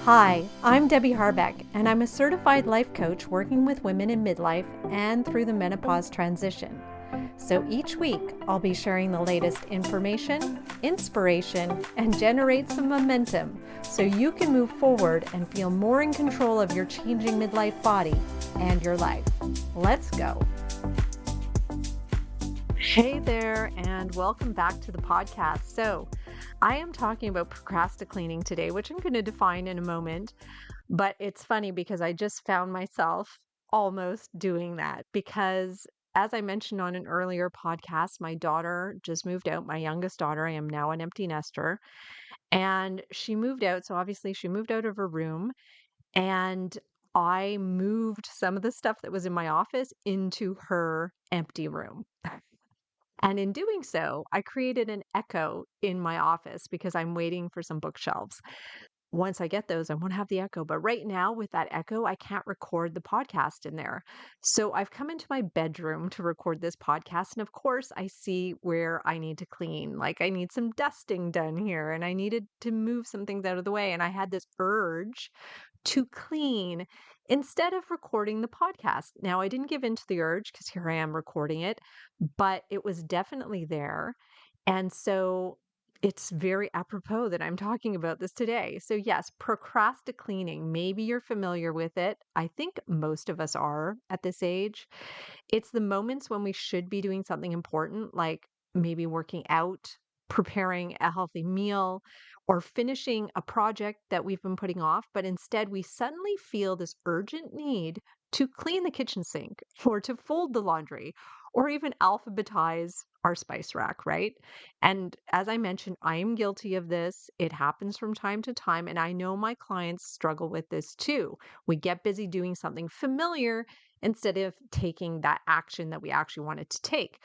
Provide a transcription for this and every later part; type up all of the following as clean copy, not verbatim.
Hi, I'm Debbie Harbeck, and I'm a certified life coach working with women in midlife and through the menopause transition. So each week, I'll be sharing the latest information, inspiration, and generate some momentum so you can move forward and feel more in control of your changing midlife body and your life. Let's go. Hey there, and welcome back to the podcast. So, I am talking about procrasti-cleaning today, which I'm going to define in a moment. But it's funny because I just found myself almost doing that because, as I mentioned on an earlier podcast, my daughter just moved out. My youngest daughter, I am now an empty nester, and she moved out. So obviously, she moved out of her room, and I moved some of the stuff that was in my office into her empty room. And in doing so, I created an echo in my office because I'm waiting for some bookshelves. Once I get those, I won't have the echo. But right now, with that echo, I can't record the podcast in there. So I've come into my bedroom to record this podcast. And of course, I see where I need to clean. Like I need some dusting done here, and I needed to move some things out of the way. And I had this urge to clean instead of recording the podcast. Now, I didn't give in to the urge because here I am recording it, but it was definitely there. And so it's very apropos that I'm talking about this today. So, yes, procrasti-cleaning. Maybe you're familiar with it. I think most of us are at this age. It's the moments when we should be doing something important, like maybe working out, preparing a healthy meal, or finishing a project that we've been putting off. But instead, we suddenly feel this urgent need to clean the kitchen sink or to fold the laundry or even alphabetize our spice rack, right? And as I mentioned, I am guilty of this. It happens from time to time. And I know my clients struggle with this too. We get busy doing something familiar instead of taking that action that we actually wanted to take.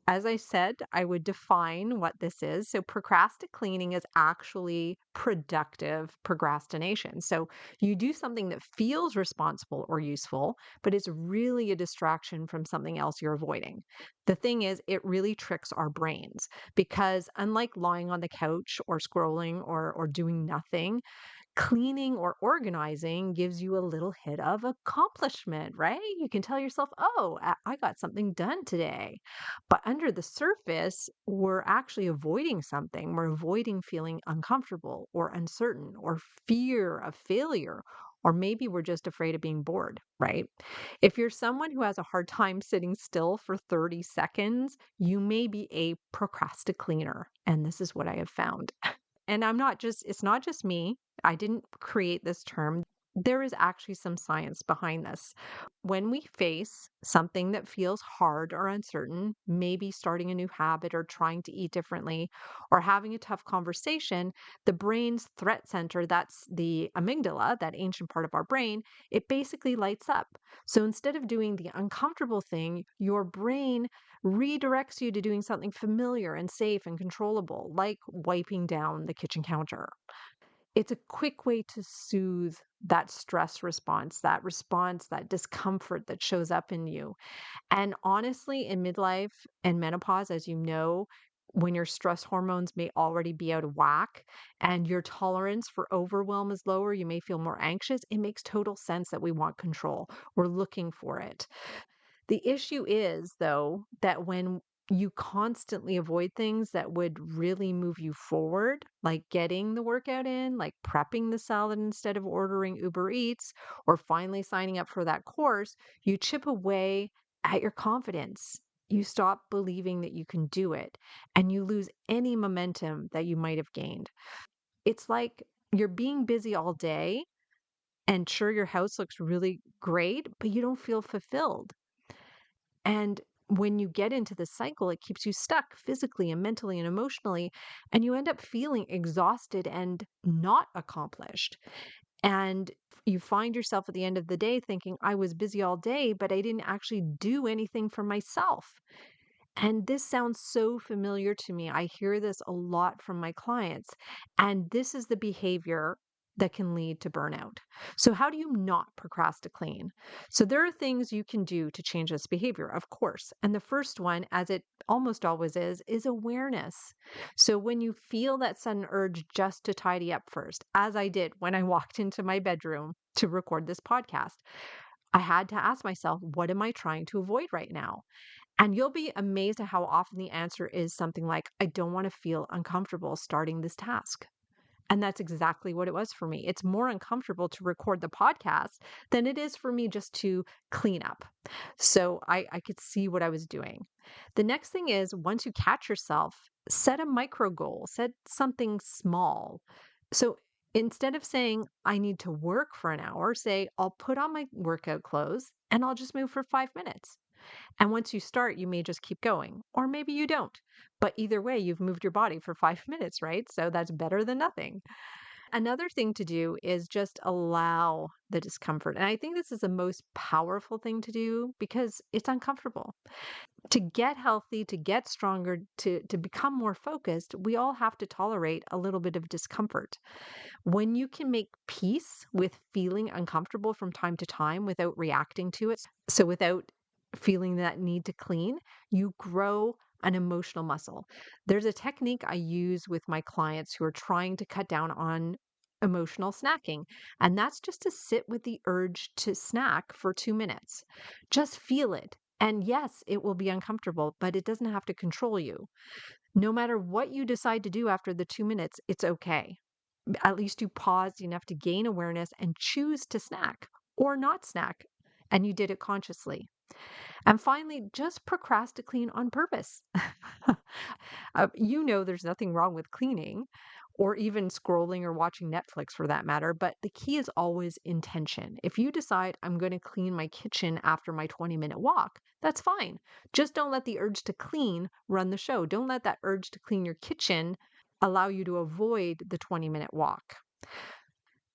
As I said, I would define what this is. So, procrasti-cleaning is actually productive procrastination. So, you do something that feels responsible or useful, but it's really a distraction from something else you're avoiding. The thing is, it really tricks our brains because, unlike lying on the couch or scrolling or doing nothing, cleaning or organizing gives you a little hit of accomplishment, right? You can tell yourself, oh, I got something done today. But under the surface, we're actually avoiding something. We're avoiding feeling uncomfortable or uncertain or fear of failure. Or maybe we're just afraid of being bored, right? If you're someone who has a hard time sitting still for 30 seconds, you may be a procrasti-cleaner. And this is what I have found. And it's not just me. I didn't create this term. There is actually some science behind this. When we face something that feels hard or uncertain, maybe starting a new habit or trying to eat differently or having a tough conversation, the brain's threat center, that's the amygdala, that ancient part of our brain, it basically lights up. So instead of doing the uncomfortable thing, your brain redirects you to doing something familiar and safe and controllable, like wiping down the kitchen counter. It's a quick way to soothe that stress response, that discomfort that shows up in you. And honestly, in midlife and menopause, as you know, when your stress hormones may already be out of whack and your tolerance for overwhelm is lower, you may feel more anxious. It makes total sense that we want control. We're looking for it. The issue is, though, that when you constantly avoid things that would really move you forward, like getting the workout in, like prepping the salad instead of ordering Uber Eats, or finally signing up for that course, you chip away at your confidence. You stop believing that you can do it, and you lose any momentum that you might have gained. It's like you're being busy all day, and sure, your house looks really great, but you don't feel fulfilled. And when you get into the cycle, it keeps you stuck physically and mentally and emotionally, and you end up feeling exhausted and not accomplished. And you find yourself at the end of the day thinking, I was busy all day, but I didn't actually do anything for myself. And this sounds so familiar to me. I hear this a lot from my clients. And this is the behavior that can lead to burnout. So how do you not procrastinate? So there are things you can do to change this behavior, of course. And the first one, as it almost always is awareness. So when you feel that sudden urge just to tidy up first, as I did when I walked into my bedroom to record this podcast, I had to ask myself, what am I trying to avoid right now? And you'll be amazed at how often the answer is something like, I don't want to feel uncomfortable starting this task. And that's exactly what it was for me. It's more uncomfortable to record the podcast than it is for me just to clean up. So I could see what I was doing. The next thing is, once you catch yourself, set a micro goal, set something small. So instead of saying, I need to work for an hour, say, I'll put on my workout clothes and I'll just move for 5 minutes. And once you start, you may just keep going, or maybe you don't. But either way, you've moved your body for 5 minutes, right? So that's better than nothing. Another thing to do is just allow the discomfort. And I think this is the most powerful thing to do because it's uncomfortable. To get healthy, to get stronger, to become more focused, we all have to tolerate a little bit of discomfort. When you can make peace with feeling uncomfortable from time to time without reacting to it, so without feeling that need to clean, you grow an emotional muscle. There's a technique I use with my clients who are trying to cut down on emotional snacking, and that's just to sit with the urge to snack for 2 minutes. Just feel it. And yes, it will be uncomfortable, but it doesn't have to control you. No matter what you decide to do after the 2 minutes, it's okay. At least you paused enough to gain awareness and choose to snack or not snack, and you did it consciously. And finally, just procrasticate on purpose. There's nothing wrong with cleaning or even scrolling or watching Netflix for that matter, but the key is always intention. If you decide I'm going to clean my kitchen after my 20-minute walk, that's fine. Just don't let the urge to clean run the show. Don't let that urge to clean your kitchen allow you to avoid the 20-minute walk.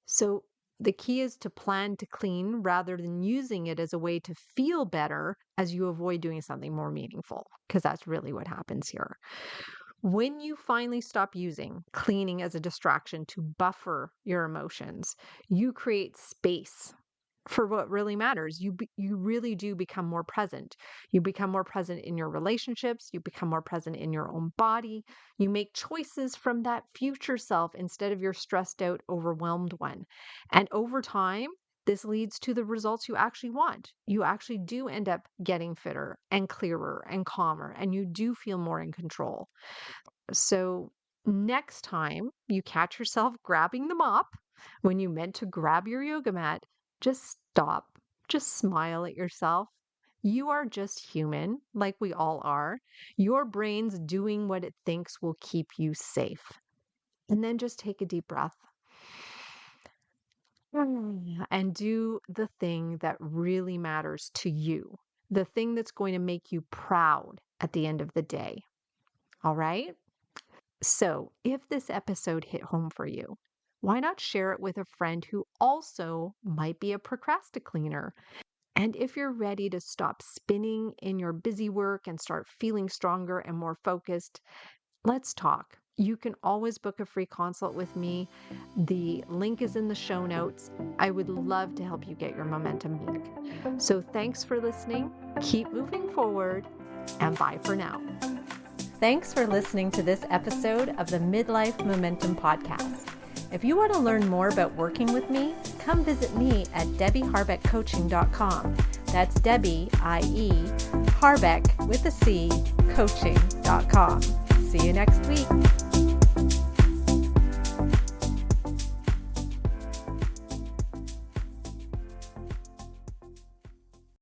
So the key is to plan to clean rather than using it as a way to feel better as you avoid doing something more meaningful, because that's really what happens here. When you finally stop using cleaning as a distraction to buffer your emotions, you create space for what really matters. You really do become more present. You become more present in your relationships. You become more present in your own body. You make choices from that future self instead of your stressed out, overwhelmed one. And over time, this leads to the results you actually want. You actually do end up getting fitter and clearer and calmer, and you do feel more in control. So next time you catch yourself grabbing the mop when you meant to grab your yoga mat, just stop. Just smile at yourself. You are just human, like we all are. Your brain's doing what it thinks will keep you safe. And then just take a deep breath and do the thing that really matters to you, the thing that's going to make you proud at the end of the day. All right? So, if this episode hit home for you, why not share it with a friend who also might be a procrastinator? And if you're ready to stop spinning in your busy work and start feeling stronger and more focused, let's talk. You can always book a free consult with me. The link is in the show notes. I would love to help you get your momentum back. So, thanks for listening. Keep moving forward, and bye for now. Thanks for listening to this episode of the Midlife Momentum Podcast. If you want to learn more about working with me, come visit me at debbieharbeckcoaching.com. That's Debbie, I-E, Harbeck with a C, coaching.com. See you next week.